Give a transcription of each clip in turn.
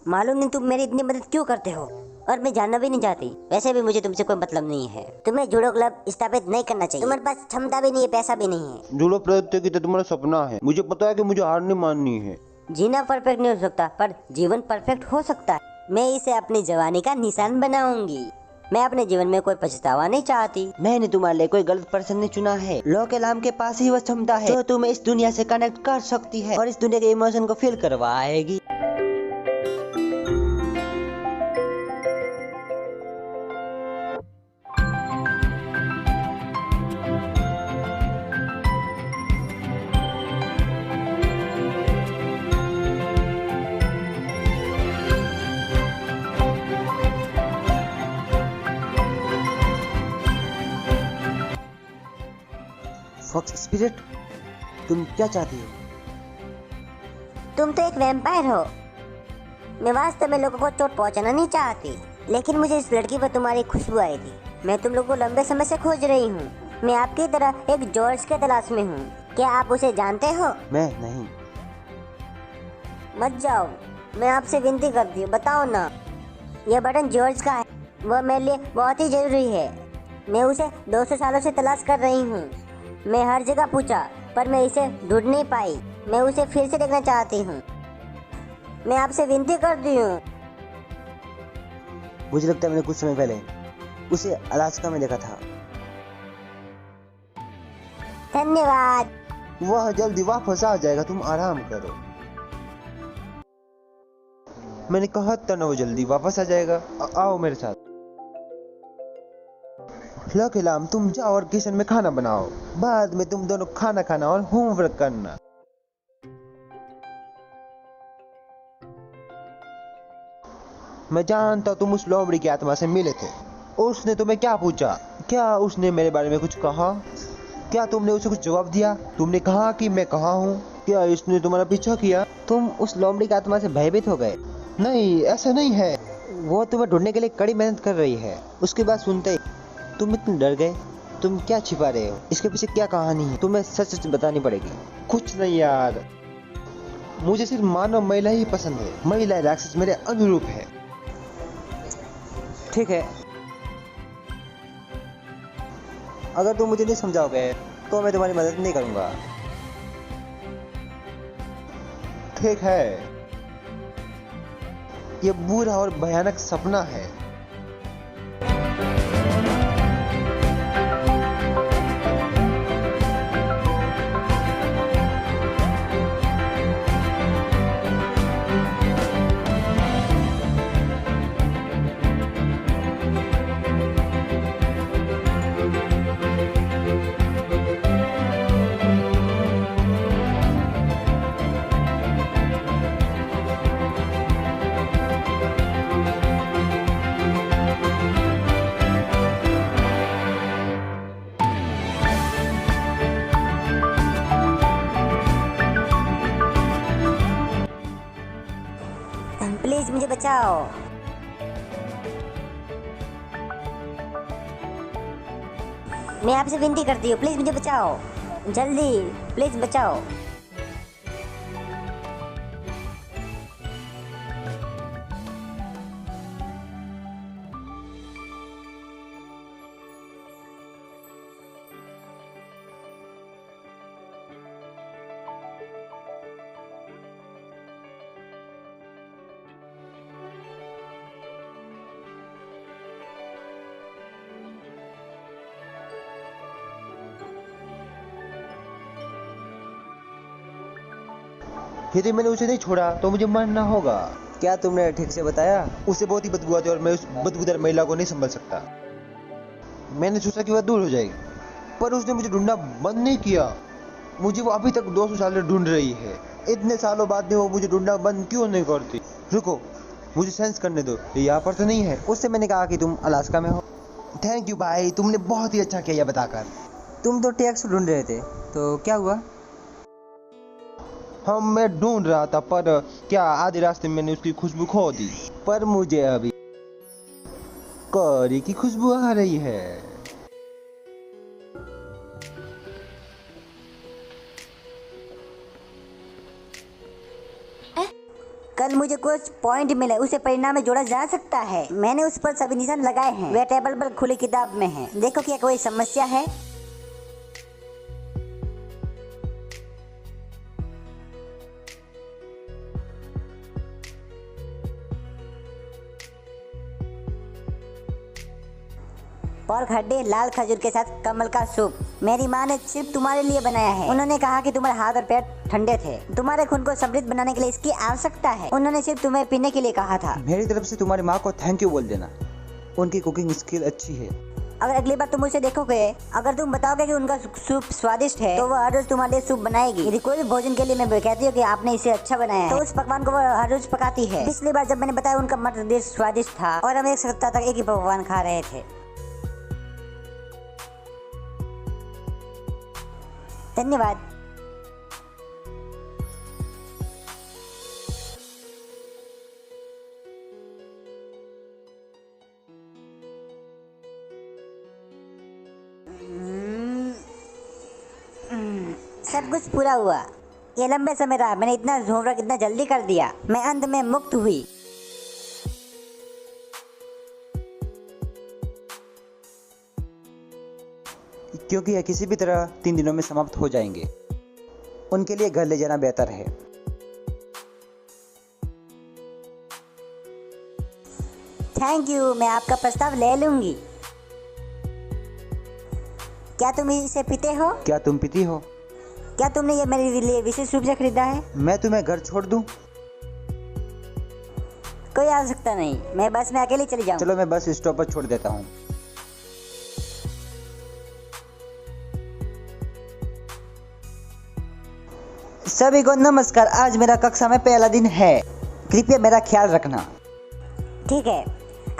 मालूम नहीं तुम मेरी इतनी मदद क्यों करते हो, और मैं जानना भी नहीं चाहती। वैसे भी मुझे तुमसे कोई मतलब नहीं है। तुम्हें जूडो क्लब स्थापित नहीं करना चाहिए। तुम्हारे पास क्षमता भी नहीं है, पैसा भी नहीं है। जूडो प्रतियोगिता तुम्हारा सपना है, मुझे पता है कि मुझे हार नहीं माननी है। जीना परफेक्ट नहीं हो सकता, पर जीवन परफेक्ट हो सकता है। मैं इसे अपनी जवानी का निशान बनाऊंगी। मैं अपने जीवन में कोई पछतावा नहीं चाहती। मैंने तुम्हारे लिए कोई गलत पर्सन नहीं चुना है। लो के नाम के पास ही वो क्षमता है जो तुम्हें इस दुनिया से कनेक्ट कर सकती है और इस दुनिया के इमोशन को फील करवाएगी। फॉक्स स्पिरिट, तुम क्या चाहती हो? तुम तो एक वैम्पायर हो। मैं वास्तव में लोगों को चोट पहुंचाना नहीं चाहती, लेकिन मुझे इस लड़की पर तुम्हारी खुशबू आई थी। मैं तुम लोगों को लंबे समय से खोज रही हूँ। मैं आपकी तरह एक जॉर्ज के तलाश में हूँ। क्या आप उसे जानते हो? मैं नहीं। मत जाओ, मैं आपसे विनती करती हूँ, बताओ ना। यह बटन जॉर्ज का है, वह मेरे लिए बहुत ही जरूरी है। मैं उसे 200 सालों से तलाश कर रही हूँ। मैं हर जगह पूछा, पर मैं इसे ढूंढ नहीं पाई। मैं उसे फिर से देखना चाहती हूँ। मैं आपसे विनती करती हूँ। मुझे लगता है मैंने कुछ समय पहले उसे अलास्का में देखा था। धन्यवाद। वह जल्दी वापस आ जाएगा, तुम आराम करो। मैंने कहा था ना वो जल्दी वापस आ जाएगा। आओ मेरे साथ। लकीलाम, तुम जाओ और किचन में खाना बनाओ। बाद में तुम दोनों खाना खाना और होमवर्क करना। मैं जानता तुम उस लोमड़ी की आत्मा से मिले थे। उसने तुम्हें क्या पूछा? क्या उसने मेरे बारे में कुछ कहा? क्या तुमने उसे कुछ जवाब दिया? तुमने कहा कि मैं कहाँ हूँ? क्या इसने तुम्हारा पीछा किया? तुम उस लोमड़ी की आत्मा से भयभीत हो गए। नहीं, ऐसा नहीं है। वो तुम्हें ढूंढने के लिए कड़ी मेहनत कर रही है। उसके बाद सुनते ही तुम इतने डर गए। तुम क्या छिपा रहे हो? इसके पीछे क्या कहानी है? तुम्हें सच सच बतानी पड़ेगी। कुछ नहीं यार, मुझे सिर्फ मानव महिला ही पसंद है। महिला राक्षस मेरे अनुरूप है। ठीक है, अगर तुम मुझे नहीं समझाओगे तो मैं तुम्हारी मदद नहीं करूंगा। ठीक है, ये बुरा और भयानक सपना है। प्लीज मुझे बचाओ। मैं आपसे विनती करती हूँ, प्लीज मुझे बचाओ। जल्दी, प्लीज बचाओ। यदि मैंने उसे नहीं छोड़ा तो मुझे मरना होगा। क्या तुमने ठीक से बताया? उसे बहुत ही बदबू आती है और मैं उस बदबूदार महिला को नहीं संभल सकता। मैंने सोचा कि वह दूर हो जाएगी, पर उसने मुझे ढूंढना बंद नहीं किया। मुझे वो अभी तक 200 साल से ढूंढ रही है। इतने सालों बाद भी वो मुझे ढूंढना बंद क्यों नहीं करती? रुको, मुझे सेंस करने दो, ये यहाँ पर तो नहीं है। उससे मैंने कहा कि तुम अलास्का में हो। थैंक यू भाई, तुमने बहुत ही अच्छा किया यह बताकर। तुम तो टैक्स ढूंढ रहे थे, तो क्या हुआ? मैं ढूंढ रहा था, पर क्या आधे रास्ते में मैंने उसकी खुशबू खो दी। पर मुझे अभी करी की खुशबू आ रही है। कर अगर मुझे कुछ पॉइंट मिले उसे परिणाम में जोड़ा जा सकता है। मैंने उस पर सभी निशान लगाए हैं, वे टेबल पर खुली किताब में हैं। देखो क्या कोई समस्या है? पोर्क हड्डी लाल खजूर के साथ कमल का सूप मेरी माँ ने सिर्फ तुम्हारे लिए बनाया है। उन्होंने कहा कि तुम्हारे हाथ और पैर ठंडे थे, तुम्हारे खून को समृद्ध बनाने के लिए इसकी आवश्यकता है। उन्होंने सिर्फ तुम्हें पीने के लिए कहा था। मेरी तरफ से तुम्हारी माँ को थैंक यू बोल देना, उनकी कुकिंग स्किल अच्छी है। अगर अगली बार तुम उसे देखोगे, अगर तुम बताओगे कि उनका सूप स्वादिष्ट है, तो वह हर रोज तुम्हारे लिए सूप बनाएगी। यदि कोई भी भोजन के लिए मैं कहती हूँ कि आपने इसे अच्छा बनाया है, तो उस पकवान को वह हर रोज पकाती है। पिछली बार जब मैंने बताया उनका मटर डिश स्वादिष्ट था और हम एक सप्ताह तक एक ही पकवान खा रहे थे। धन्यवाद। सब कुछ पूरा हुआ। ये लंबे समय रहा। मैंने इतना होमवर्क इतना जल्दी कर दिया। मैं अंत में मुक्त हुई। क्योंकि यह किसी भी तरह 3 दिनों में समाप्त हो जाएंगे। उनके लिए घर ले जाना बेहतर है। थैंक यू, मैं आपका प्रस्ताव ले लूंगी। क्या तुम इसे पीते हो? क्या तुम पीती हो? क्या तुमने ये मेरे लिए विशेष रूप से खरीदा है? मैं तुम्हें घर छोड़ दूं? कोई आवश्यकता नहीं, मैं बस में अकेले चली जाऊँ। चलो मैं बस स्टॉप पर छोड़ देता हूँ। सभी को नमस्कार। आज मेरा कक्षा में पहला दिन है, कृपया मेरा ख्याल रखना। ठीक है,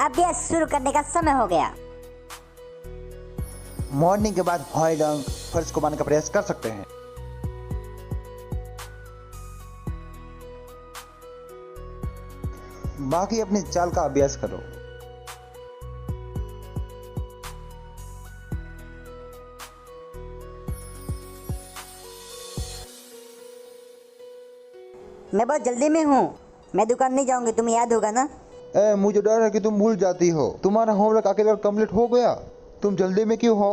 अभ्यास शुरू करने का समय हो गया। मॉर्निंग के बाद हॉय डंक फर्श को मारने का प्रयास कर सकते हैं। बाकी अपनी चाल का अभ्यास करो। मैं बहुत जल्दी में हूँ, मैं दुकान नहीं जाऊंगी, तुम्हें याद होगा ना? मुझे डर है कि तुम भूल जाती हो। तुम्हारा होमवर्क आखिरकार कंप्लीट हो गया, तुम जल्दी में क्यों हो?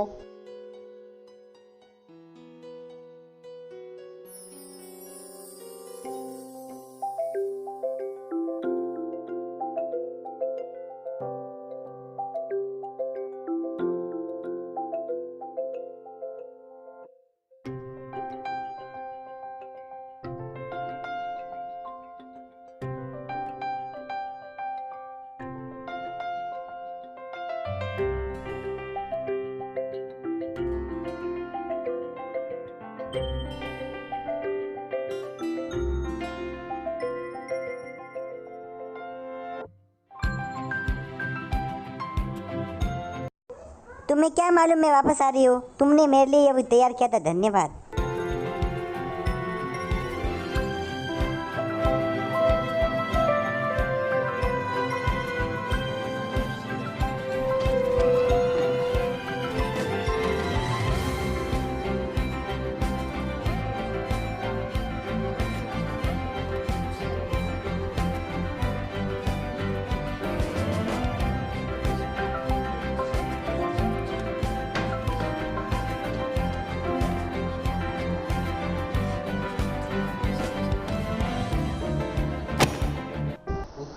तुम्हें क्या मालूम मैं वापस आ रही हूँ? तुमने मेरे लिए ये तैयार किया था, धन्यवाद।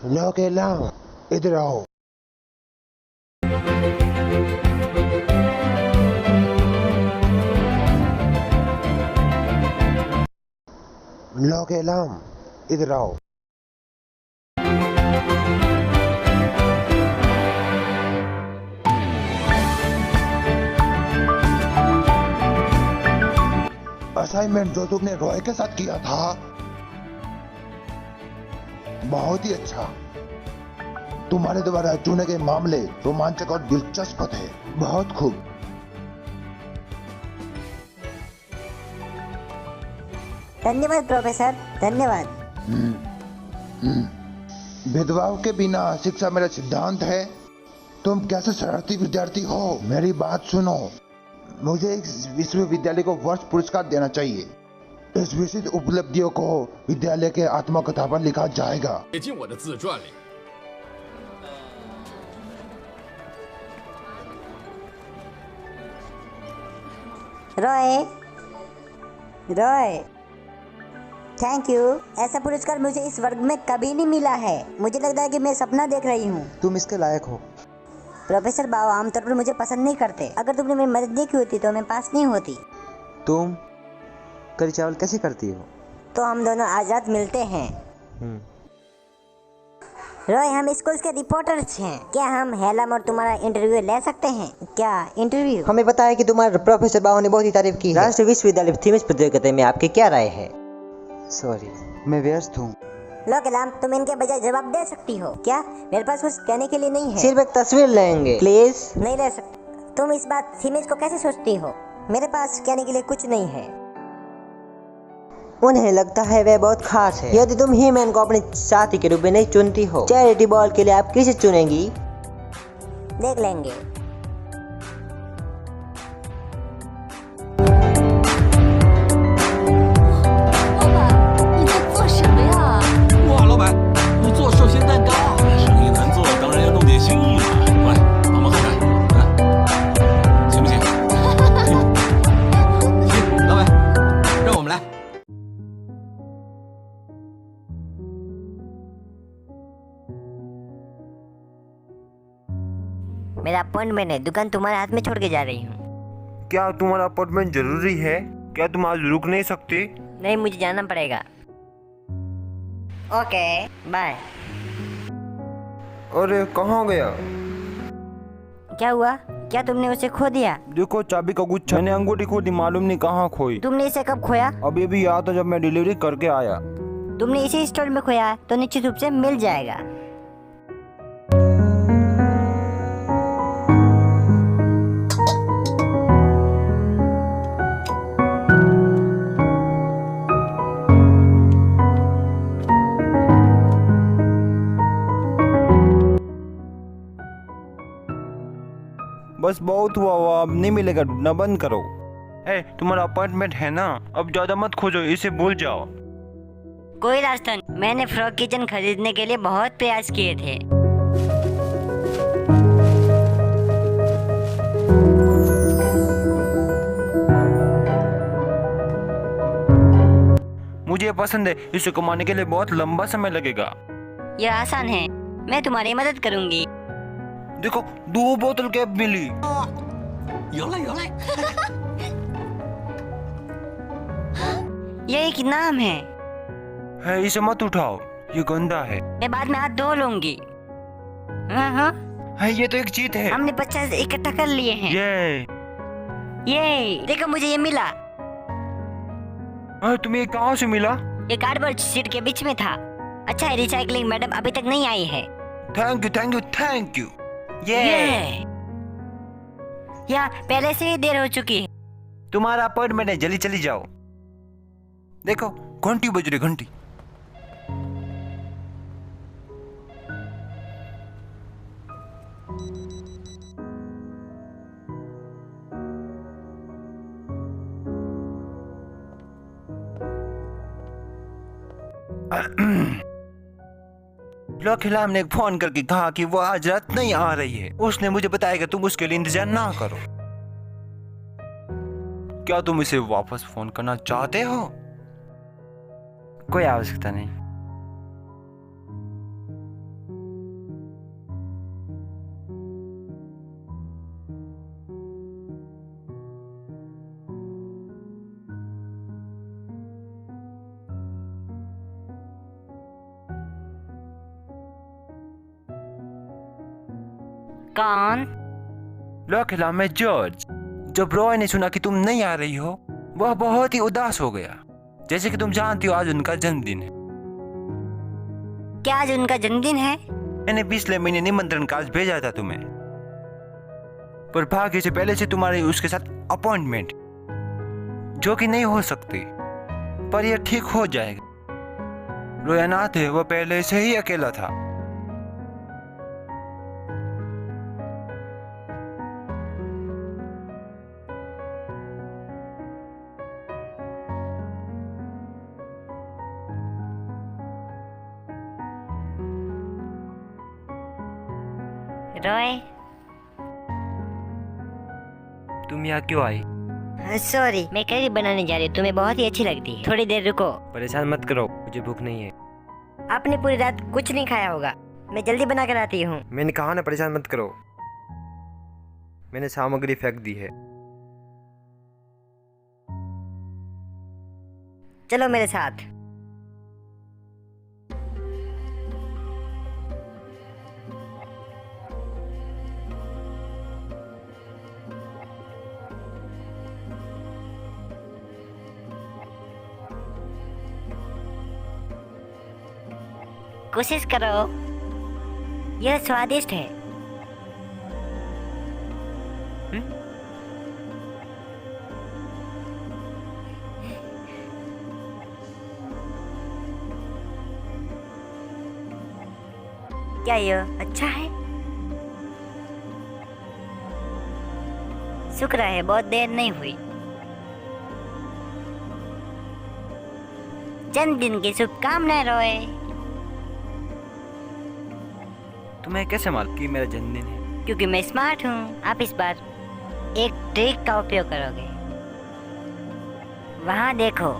लो के लाओ, इधर आओ। लो के लाम, इधर आओ। असाइनमेंट जो तुमने रॉय के साथ किया था बहुत ही अच्छा। तुम्हारे द्वारा चुने गए मामले रोमांचक और दिलचस्प थे। बहुत खूब। धन्यवाद प्रोफेसर, धन्यवाद। भेदभाव के बिना शिक्षा मेरा सिद्धांत है। तुम कैसे शरारती विद्यार्थी हो? मेरी बात सुनो, मुझे इस विश्वविद्यालय को वर्ष पुरस्कार देना चाहिए। इस विशिष्ट उपलब्धियों को विद्यालय के आत्मकथा पर लिखा जाएगा। 写进我的自传里。 रॉय, रॉय, थैंक यू। ऐसा पुरस्कार मुझे इस वर्ग में कभी नहीं मिला है। मुझे लगता है कि मैं सपना देख रही हूँ। तुम इसके लायक हो। प्रोफेसर बाव आमतौर पर मुझे पसंद नहीं करते। अगर तुमने मेरी मदद नहीं की होती तो मैं पास नहीं होती। तुम करी चावल कैसे करती हो? तो हम दोनों आजाद मिलते हैं। रॉय, हम स्कूल के रिपोर्टर्स हैं। क्या हम हेलम और तुम्हारा इंटरव्यू ले सकते हैं? क्या इंटरव्यू? हमें पता है कि तुम्हारे प्रोफेसर बाबू ने बहुत ही तारीफ की है। राष्ट्रीय विश्वविद्यालय थीम्स प्रतियोगिता में आपकी क्या राय है? सॉरी, मैं व्यस्त हूँ। लो कलाम, तुम इनके बजाय जवाब दे सकती हो। क्या मेरे पास कुछ कहने के लिए नहीं है? सिर्फ एक तस्वीर लेंगे प्लीज। नहीं ले सकते। तुम इस बात थीमेज को कैसे सोचती हो? मेरे पास कहने के लिए कुछ नहीं है। उन्हें लगता है वह बहुत खास है। यदि तुम ही मैन को अपने साथी के रूप में नहीं चुनती हो, चैरिटी बॉल के लिए आप किसे चुनेंगी? देख लेंगे। 老板，你在做什么呀？哇，老板，你做寿仙蛋糕，生意难做，当然要弄点新意嘛。过来，帮忙喝茶，行不行？行，老板，让我们来。 मेरा अपॉइंटमेंट है। दुकान तुम्हारे हाथ में छोड़ के जा रही हूँ। क्या तुम्हारा अपॉइंटमेंट जरूरी है? क्या तुम आज रुक नहीं सकते? नहीं, मुझे जाना पड़ेगा। Okay, bye. अरे कहाँ गया? क्या हुआ? क्या तुमने उसे खो दिया? देखो चाबी का गुच्छा, मैंने अंगूठी खो दी, मालूम नहीं कहाँ खोई। तुमने इसे कब खोया? अभी भी याद था जब मैं डिलीवरी करके आया। तुमने इसी स्टोर में खोया है तो निश्चित रूप से मिल जाएगा। बस बहुत हुआ, अब नहीं मिलेगा, ढूंढना बंद करो। तुम्हारा अपॉइंटमेंट है ना, अब ज्यादा मत खोजो, इसे भूल जाओ। कोई रास्ता नहीं। मैंने फ्रॉग किचन खरीदने के लिए बहुत प्रयास किए थे। मुझे पसंद है, इसे कमाने के लिए बहुत लंबा समय लगेगा। यह आसान है, मैं तुम्हारी मदद करूंगी। देखो 2 बोतल कैप मिली। 有了有了， यह एक नाम है। इसे मत उठाओ, ये गंदा है। मैं बाद में हाथ धो लूंगी। हाँ, ये तो एक चीट है। हमने 50 इकट्ठा कर लिए हैं। ये देखो, मुझे ये मिला। तुम्हें ये कहाँ से मिला? ये कार्डबोर्ड शीट के बीच में था। अच्छा है, रिसाइकलिंग मैडम अभी तक नहीं आई है। Thank you thank you thank you. यहाँ पहले से ही देर हो चुकी है। तुम्हारा अपॉइंटमेंट है, जल्दी चली जाओ। देखो घंटी बज रही, घंटी। खिलाम ने फोन करके कहा कि वो आज रात नहीं आ रही है। उसने मुझे बताया कि तुम उसके लिए इंतजार ना करो। क्या तुम इसे वापस फोन करना चाहते हो? कोई आवश्यकता नहीं। कौन? लोकेला में जॉर्ज। जब रॉय ने सुना कि तुम नहीं आ रही हो, वह बहुत ही उदास हो गया। जैसे कि तुम जानती हो आज उनका जन्मदिन है। क्या आज उनका जन्मदिन है? मैंने पिछले महीने निमंत्रण कार्ड भेजा था तुम्हें, पर भाग्य से पहले से तुम्हारी उसके साथ अपॉइंटमेंट, जो कि नहीं हो सकती, पर यह ठीक हो जाएगा। रॉय अनाथ है, वह पहले से ही अकेला था। रॉय, तुम यहाँ क्यों आई? सॉरी, मैं करी बनाने जा रही हूँ, तुम्हें बहुत ही अच्छी लगती है। थोड़ी देर रुको। परेशान मत करो, मुझे भूख नहीं है। आपने पूरी रात कुछ नहीं खाया होगा, मैं जल्दी बना कर आती हूँ। मैंने कहा ना परेशान मत करो। मैंने सामग्री फेंक दी है। चलो मेरे साथ। कोशिश करो, यह स्वादिष्ट है। क्या यह अच्छा है? शुक्र है बहुत देर नहीं हुई। जन्मदिन की शुभकामनाएं रॉय। तुम्हें कैसे मालूम कि मेरा जन्मदिन है? क्योंकि मैं स्मार्ट हूँ। आप इस बार एक ट्रिक का उपयोग करोगे। वहाँ देखो,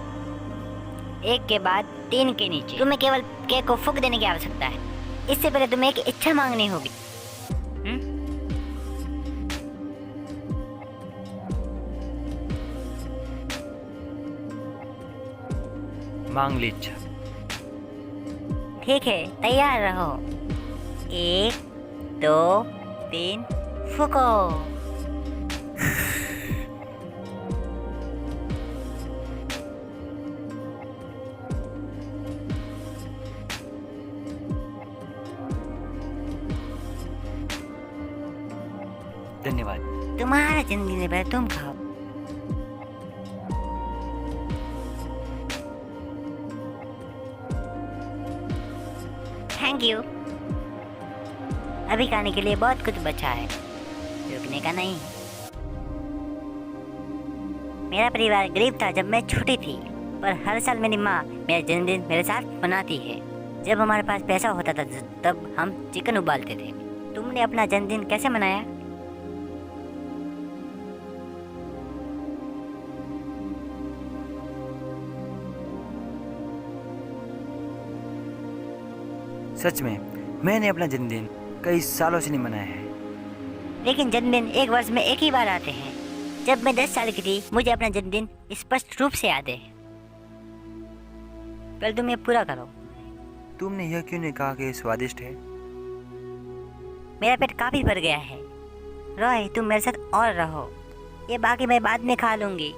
एक के बाद 3 के नीचे। तुम्हें केवल केक को फूंक देने की आवश्यकता है। इससे पहले तुम्हें एक इच्छा मांगनी होगी। मांग ली इच्छा। ठीक है, तैयार रहो। 1 2 3 फूको। धन्यवाद। तुम्हारा जन्मदिन है, पहले तुम खाओ। Thank you. अभी खाने के लिए बहुत कुछ बचा है, रुकने का नहीं। मेरा परिवार गरीब था जब मैं छोटी थी, पर हर साल मेरी माँ मेरा जन्मदिन मेरे साथ मनाती है। जब हमारे पास पैसा होता था तब हम चिकन उबालते थे। तुमने अपना जन्मदिन कैसे मनाया? सच में मैंने अपना जन्मदिन कई सालों से नहीं मनाया है। लेकिन जन्मदिन एक वर्ष में एक ही बार आते हैं। जब मैं 10 साल की थी, मुझे अपना जन्मदिन स्पष्ट रूप से याद है। पहले तुम ये पूरा करो। तुमने यह क्यों नहीं कहा कि स्वादिष्ट है? मेरा पेट काफी भर गया है। रॉय, तुम मेरे साथ और रहो, ये बाकी मैं बाद में खा लूंगी।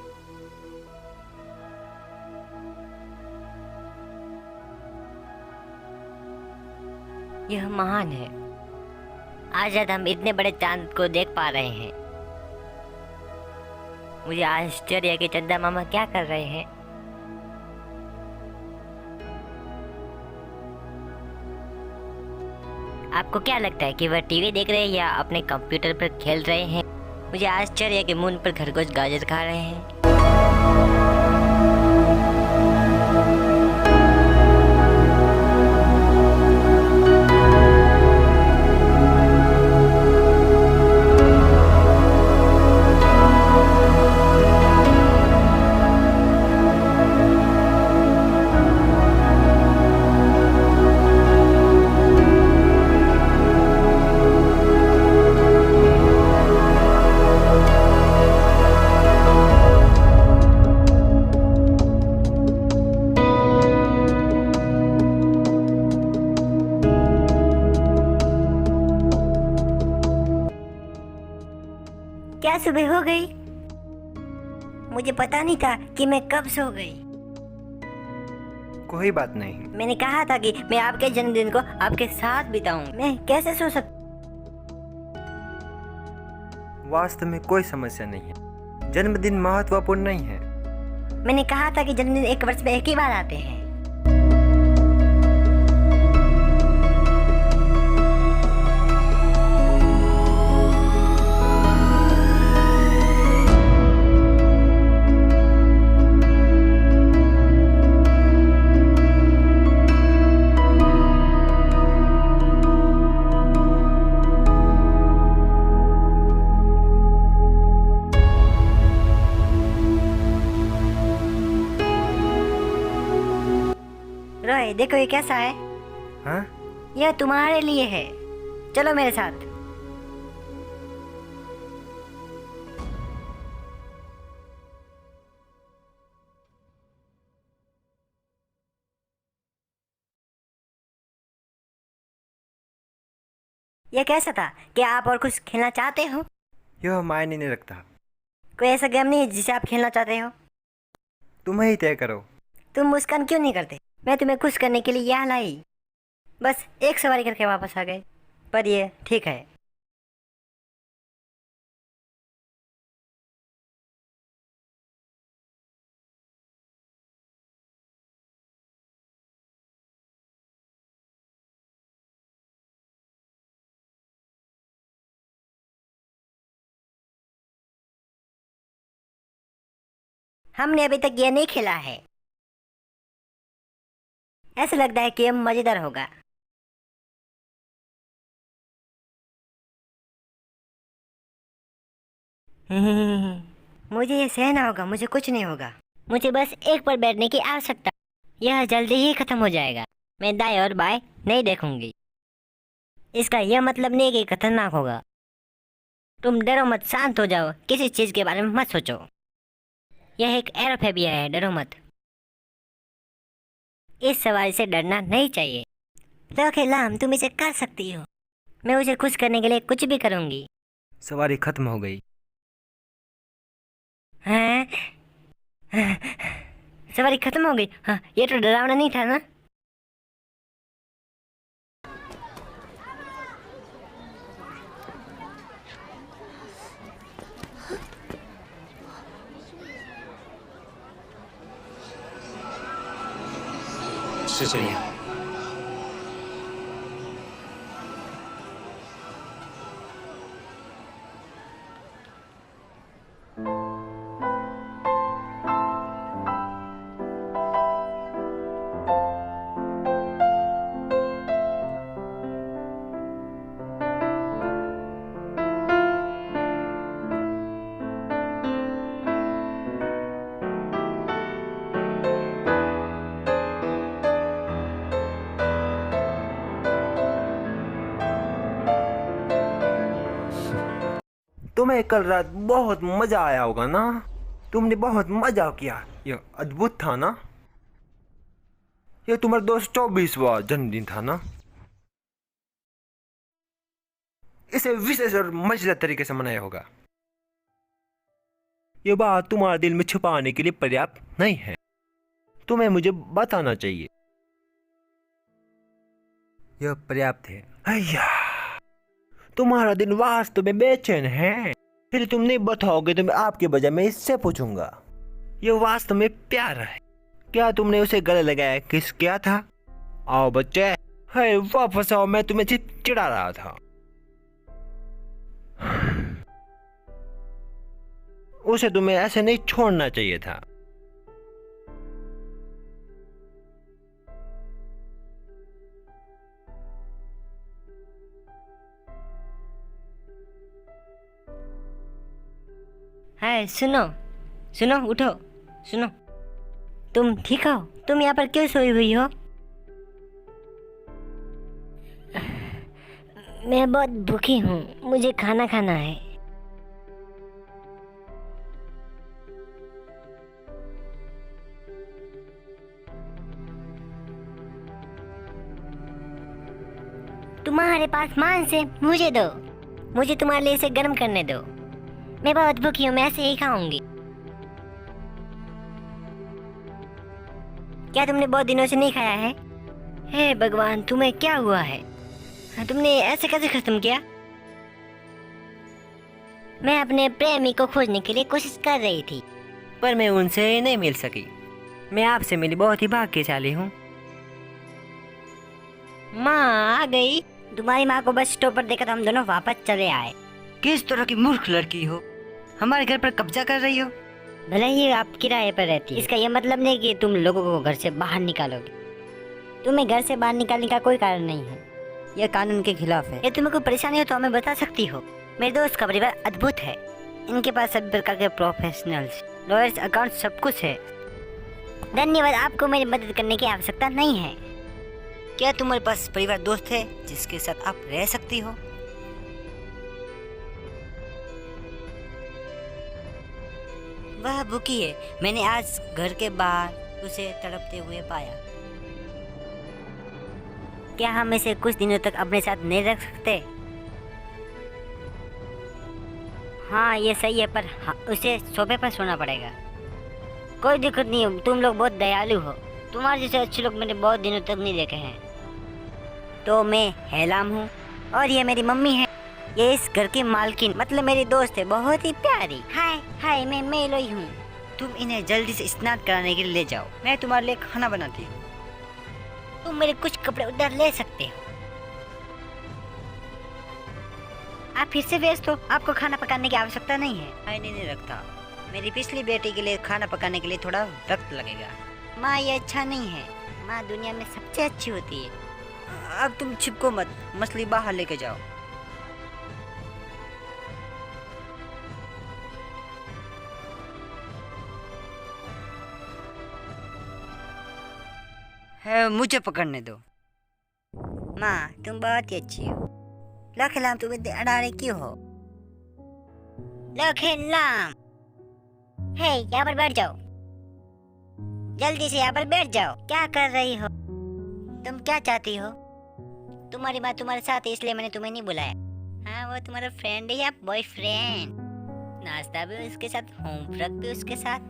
यह महान है। आज रात हम इतने बड़े चांद को देख पा रहे हैं। मुझे आश्चर्य है कि चंदा मामा क्या कर रहे हैं। आपको क्या लगता है कि वह टीवी देख रहे हैं या अपने कंप्यूटर पर खेल रहे हैं? मुझे आश्चर्य है कि मून पर खरगोश गाजर खा रहे हैं। क्या सुबह हो गई? मुझे पता नहीं था कि मैं कब सो गई। कोई बात नहीं। मैंने कहा था कि मैं आपके जन्मदिन को आपके साथ बिताऊं। मैं कैसे सो सकती? वास्तव में कोई समस्या नहीं है। जन्मदिन महत्वपूर्ण नहीं है। मैंने कहा था कि जन्मदिन एक वर्ष में एक ही बार आते हैं। देखो ये कैसा है। हाँ? यह तुम्हारे लिए है, चलो मेरे साथ। यह कैसा था? क्या आप और कुछ खेलना चाहते हो? यह मायने नहीं रखता, कोई ऐसा गेम नहीं है जिसे आप खेलना चाहते हो? तुम ही तय करो। तुम मुस्कान क्यों नहीं करते? मैं तुम्हें खुश करने के लिए यहाँ लाई, बस एक सवारी करके वापस आ गए। पर ये ठीक है। हमने अभी तक ये नहीं खेला है। ऐसा लगता है कि ये मजेदार होगा। मुझे ये सहना होगा, मुझे कुछ नहीं होगा। मुझे बस एक पर बैठने की आवश्यकता। यह जल्दी ही खत्म हो जाएगा। मैं दाएं और बाएं नहीं देखूंगी। इसका यह मतलब नहीं कि खतरनाक होगा। तुम डरो मत, शांत हो जाओ, किसी चीज के बारे में मत सोचो। यह एक एरोफेबिया है, डरो मत। इस सवारी से डरना नहीं चाहिए। तो खिलाम, तुम इसे कर सकती हो। मैं उसे खुश करने के लिए कुछ भी करूंगी। सवारी खत्म हो गई। हाँ? सवारी खत्म हो गई। हाँ, ये तो डरावना नहीं था ना? शुक्रिया। तुम्हें कल रात बहुत मजा आया होगा ना? तुमने बहुत मजा किया, यह अद्भुत था ना? यह तुम्हारा 224वां जन्मदिन था ना? इसे विशेष और मजेदार तरीके से मनाया होगा। यह बात तुम्हारे दिल में छुपाने के लिए पर्याप्त नहीं है। तुम्हें मुझे बताना चाहिए। यह पर्याप्त है। अय्या, तुम्हारा दिन वास्तव में बेचैन है। फिर तुम नहीं बताओगे तो मैं आपके बजाय मैं इससे पूछूंगा। यह वास्तव में प्यारा है। क्या तुमने उसे गले लगाया किस किया था? आओ बच्चे, है वापस आओ, मैं तुम्हें चिढ़ा रहा था। उसे तुम्हें ऐसे नहीं छोड़ना चाहिए था। हाय, सुनो सुनो, उठो, सुनो। तुम ठीक हो? तुम यहाँ पर क्यों सोई हुई हो? मैं बहुत भूखी हूँ, मुझे खाना खाना है। तुम्हारे पास मांस है, मुझे दो। मुझे तुम्हारे लिए इसे गर्म करने दो। मैं बहुत भूखी हूँ, मैं ऐसे ही खाऊंगी। क्या तुमने बहुत दिनों से नहीं खाया है? हे भगवान, तुम्हें क्या हुआ है? तुमने ऐसे कैसे खत्म किया? मैं अपने प्रेमी को खोजने के लिए कोशिश कर रही थी, पर मैं उनसे नहीं मिल सकी। मैं आपसे मिली बहुत ही भाग्यशाली हूँ। माँ आ गई। तुम्हारी माँ को बस स्टॉप पर देखा तो हम दोनों वापस चले आए। किस तरह की मूर्ख लड़की हो, हमारे घर पर कब्जा कर रही हो। भले ही आप किराए पर रहती, इसका यह मतलब नहीं कि तुम लोगों को घर से बाहर निकालोगे। तुम्हें घर से बाहर निकालने का कोई कारण नहीं है, यह कानून के खिलाफ है। ये तुम्हें कोई परेशानी हो तो हमें बता सकती हो। मेरे दोस्त का परिवार अद्भुत है। इनके पास सभी प्रकार के प्रोफेशनल्स, लॉयर्स, अकाउंट सब कुछ है। धन्यवाद, आपको मेरी मदद करने की आवश्यकता नहीं है। क्या तुम्हारे पास परिवार दोस्त है जिसके साथ आप रह सकती हो? वह भूखी है। मैंने आज घर के बाहर उसे तड़पते हुए पाया। क्या हम इसे कुछ दिनों तक अपने साथ नहीं रख सकते? हाँ ये सही है, पर उसे सोफे पर सोना पड़ेगा। कोई दिक्कत नहीं है, तुम लोग बहुत दयालु हो। तुम्हारे जैसे अच्छे लोग मैंने बहुत दिनों तक नहीं देखे हैं। तो मैं हेलाम हूँ और ये मेरी मम्मी है। ये इस घर की मालकिन मतलब मेरी दोस्त है, बहुत ही प्यारी। हाय हाय, मैं मेलोई हूँ। तुम इन्हें जल्दी से स्नान कराने के लिए ले जाओ, मैं तुम्हारे लिए खाना बनाती हूँ। तुम मेरे कुछ कपड़े उधर ले सकते हो। आप फिर से व्यस्त हो, आपको खाना पकाने की आवश्यकता नहीं है। मायने नहीं रखता, मेरी पिछली बेटी के लिए खाना पकाने के लिए थोड़ा वक्त लगेगा। माँ ये अच्छा नहीं है, माँ दुनिया में सबसे अच्छी होती है। अब तुम छिपको मत, मछली बाहर लेके जाओ। है, मुझे पकड़ने दो। माँ तुम बहुत ही अच्छी हो। लखलाम तुम इतने अडानी क्यों हो? लखलाम, हे यहाँ पर बैठ जाओ, जल्दी से यहाँ पर बैठ जाओ। क्या कर रही हो? तुम क्या चाहती हो? तुम्हारी माँ तुम्हारे साथ है इसलिए मैंने तुम्हें नहीं बुलाया। हाँ वो तुम्हारा फ्रेंड है या बॉयफ्रेंड? नाश्ता भी उसके साथ, होमवर्क भी उसके साथ।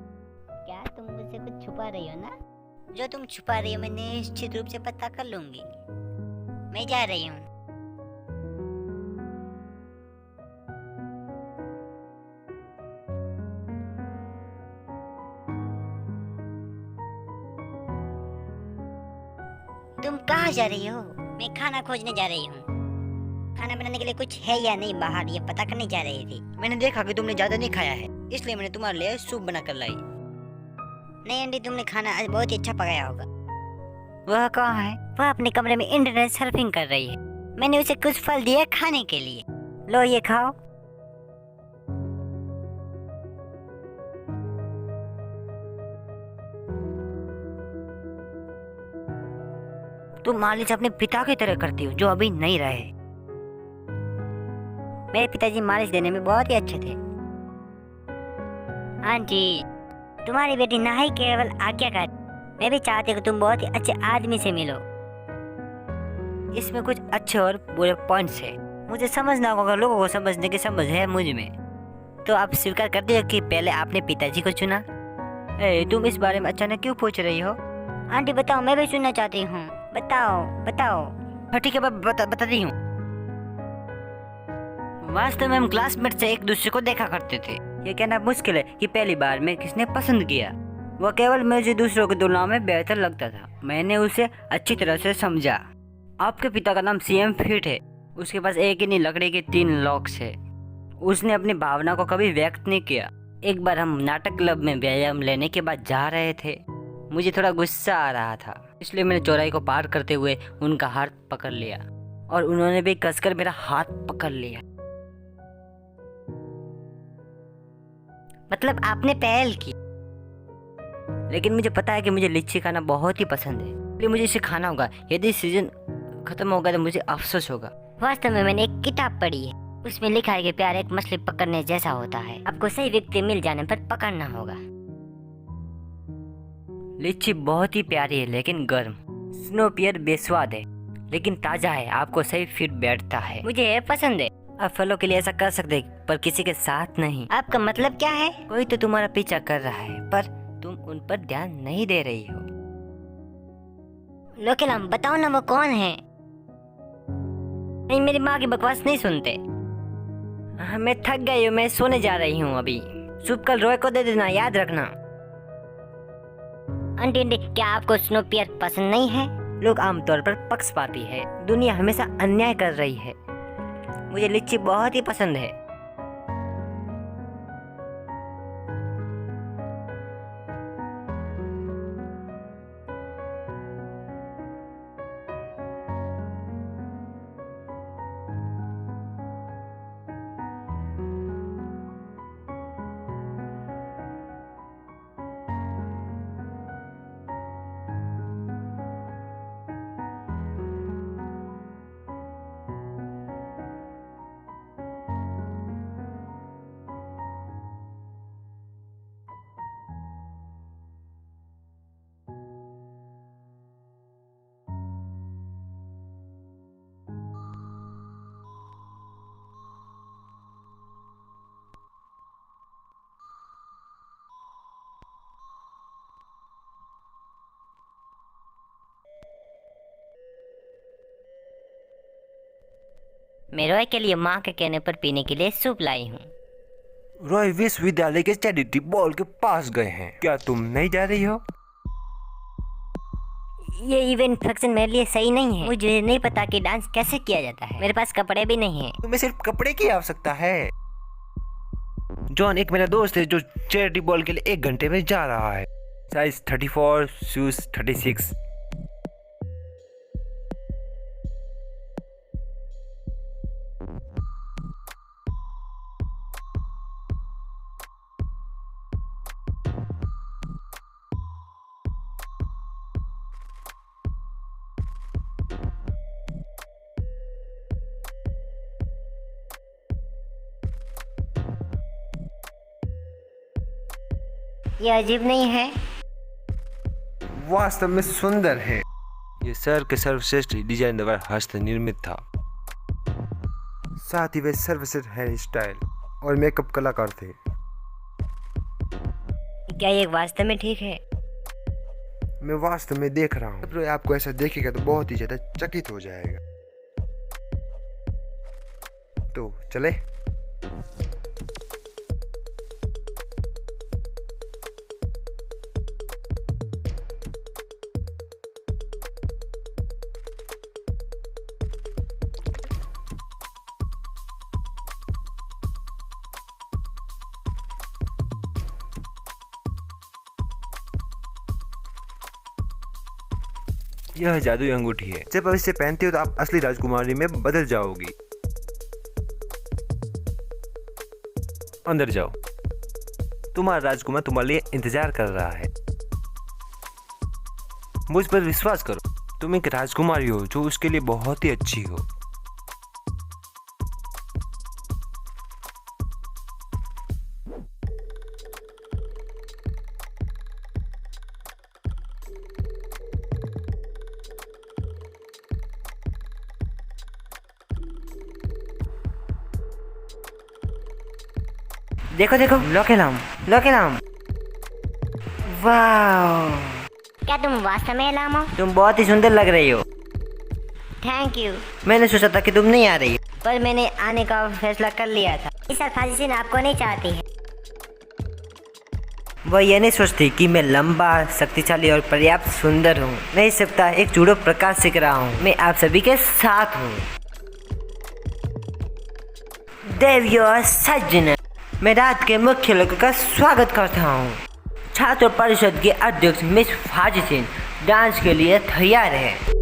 क्या तुम मुझसे कुछ छुपा रही हो ना? जो तुम छुपा रही हो मैं निश्चित रूप से पता कर लूंगी। मैं जा रही हूँ। तुम कहाँ जा रही हो? मैं खाना खोजने जा रही हूँ। खाना बनाने के लिए कुछ है या नहीं बाहर, ये पता करने जा रही थी। मैंने देखा कि तुमने ज्यादा नहीं खाया है, इसलिए मैंने तुम्हारे लिए सूप बना कर लाई। नहीं आंटी, तुमने खाना आज बहुत ही अच्छा पकाया होगा। वह कहाँ है? वह अपने कमरे में इंटरनेट सर्फिंग कर रही है। मैंने उसे कुछ फल दिए खाने के लिए। लो ये खाओ। तुम मालिश अपने पिता की तरह करती हो जो अभी नहीं रहे। मेरे पिताजी मालिश देने में बहुत ही अच्छे थे। हाँ जी, तुम्हारी बेटी ना ही केवल आज्ञाकारी, मैं भी चाहती हूँ कि तुम बहुत ही अच्छे आदमी से मिलो। इसमें कुछ अच्छे और बुरे पॉइंट्स है, मुझे समझना होगा। लोगों को समझने की समझ है मुझ में। तो आप स्वीकार करते हो कि पहले आपने पिताजी को चुना? तुम इस बारे में अचानक क्यों पूछ रही हो? आंटी बताओ, मैं भी सुनना चाहती हूँ। बताओ बताओ। हाँ ठीक है, बताती हूँ। वास्तव में हम क्लासमेट से एक दूसरे को देखा करते थे। ये कहना मुश्किल है कि पहली बार में किसने पसंद किया। वह केवल मुझे दूसरों की तुलना में बेहतर लगता था। मैंने उसे अच्छी तरह से समझा। आपके पिता का नाम सीएम फिट है। उसके पास एक ही नहीं लकड़ी के 3 लॉक्स है। उसने अपनी भावना को कभी व्यक्त नहीं किया। एक बार हम नाटक क्लब में व्यायाम लेने के बाद जा रहे थे। मुझे थोड़ा गुस्सा आ रहा था, इसलिए मैंने चौराहे को पार करते हुए उनका हाथ पकड़ लिया और उन्होंने भी कसकर मेरा हाथ पकड़ लिया। मतलब आपने पहल की। लेकिन मुझे पता है कि मुझे लीची खाना बहुत ही पसंद है, इसलिए मुझे इसे खाना होगा। यदि सीजन खत्म होगा तो मुझे अफसोस होगा। वास्तव में मैंने एक किताब पढ़ी है, उसमें लिखा है कि प्यार एक मछली पकड़ने जैसा होता है। आपको सही व्यक्ति मिल जाने पर पकड़ना होगा। लीची बहुत ही प्यारी है लेकिन गर्म। स्नोपियर बेस्वाद है लेकिन ताजा है, आपको सही फिट बैठता है। मुझे ये पसंद है। आप फलों के लिए ऐसा कर सकते पर किसी के साथ नहीं। आपका मतलब क्या है? कोई तो तुम्हारा पीछा कर रहा है पर तुम उन पर ध्यान नहीं दे रही हो। लोकेलाम बताओ ना वो कौन है? नहीं, मेरी माँ की बकवास नहीं सुनते। मैं थक गई हूँ, मैं सोने जा रही हूँ अभी। सूप कल रोय को दे देना, याद रखना। आंटी क्या आपको स्नोपियर पसंद नहीं है? लोग आमतौर पर पक्षपाती है। दुनिया हमेशा अन्याय कर रही है। मुझे लीची बहुत ही पसंद है। मैं रॉय के लिए माँ के कहने पर पीने के लिए सूप लाई हूँ। रॉय विश्वविद्यालय के चैरिटी बॉल के पास गए हैं, क्या तुम नहीं जा रही हो? ये इवेंट फंक्शन मेरे लिए सही नहीं है। मुझे नहीं पता कि डांस कैसे किया जाता है। मेरे पास कपड़े भी नहीं हैं। तुम्हें सिर्फ कपड़े की आवश्यकता है। जॉन एक मेरा दोस्त है जो चैरिटी बॉल के लिए 1 घंटे में जा रहा है। Size 34, shoes 36। ये अजीब नहीं है? वास्तव में सुंदर है। ये सर के सर्वश्रेष्ठ डिजाइन द्वारा हस्त निर्मित था। साथ ही वे सर्वश्रेष्ठ हेयर स्टाइल और मेकअप कलाकार थे। क्या ये वास्तव में ठीक है? मैं वास्तव में देख रहा हूँ। जब रॉय आपको ऐसा देखेगा तो बहुत ही ज्यादा चकित हो जाएगा। तो चले। यह जादुई अंगूठी है। जब आप इसे पहनते हो तो आप असली राजकुमारी में बदल जाओगी। अंदर जाओ, तुम्हारा राजकुमार तुम्हारे लिए इंतजार कर रहा है। मुझ पर विश्वास करो, तुम एक राजकुमारी हो जो उसके लिए बहुत ही अच्छी हो। देखो देखो, लोकेलाम लोकेलाम। वाह, क्या तुम वास्तव में लाम हो? तुम बहुत ही सुंदर लग रही हो। Thank you. मैंने सोचा था कि तुम नहीं आ रही, पर मैंने आने का फैसला कर लिया था। इस फाजिल आपको नहीं चाहती है। वह ये नहीं सोचती कि मैं लंबा, शक्तिशाली और पर्याप्त सुंदर हूँ। मैं इस सप्ताह एक जूडो प्रकाश सीख रहा हूँ। मैं आप सभी के साथ हूँ। देवियों और सज्जन, मैं रात के मुख्य लोगों का स्वागत करता हूँ। छात्र परिषद के अध्यक्ष मिस फाजिसिन डांस के लिए तैयार है।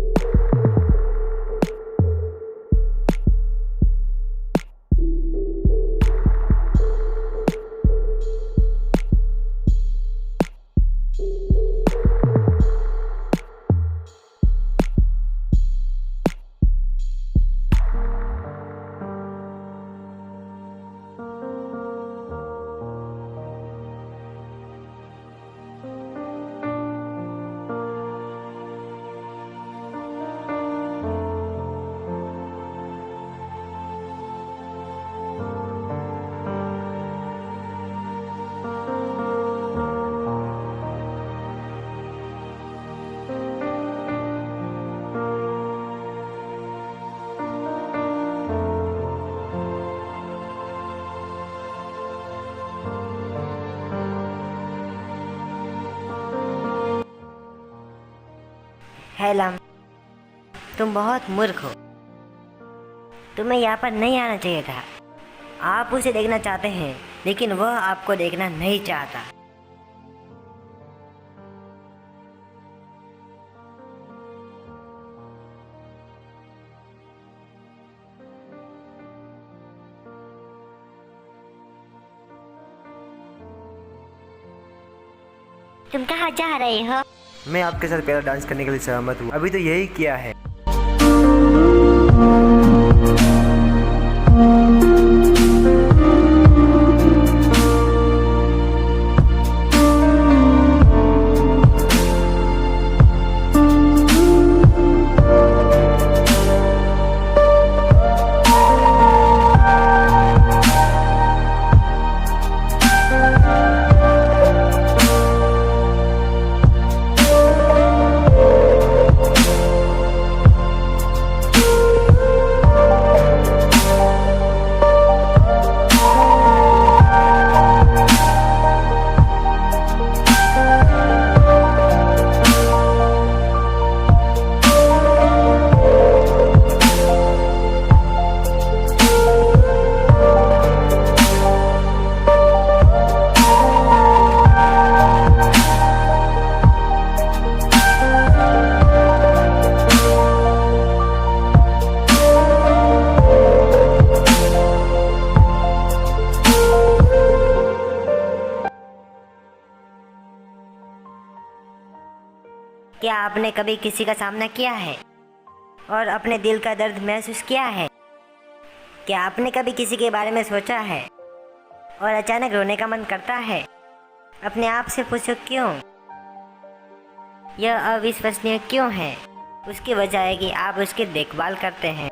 हेलम, तुम बहुत मूर्ख हो। तुम्हें यहाँ पर नहीं आना चाहिए था। आप उसे देखना चाहते हैं, लेकिन वह आपको देखना नहीं चाहता। तुम कहाँ जा रहे हो? मैं आपके साथ पहला डांस करने के लिए सहमत हूँ। अभी तो यही किया है। क्या आपने कभी किसी का सामना किया है और अपने दिल का दर्द महसूस किया है? क्या आपने कभी किसी के बारे में सोचा है और अचानक रोने का मन करता है? अपने आप से पूछो क्यों? यह अविश्वसनीय क्यों है? उसकी वजह है कि आप उसकी देखभाल करते हैं।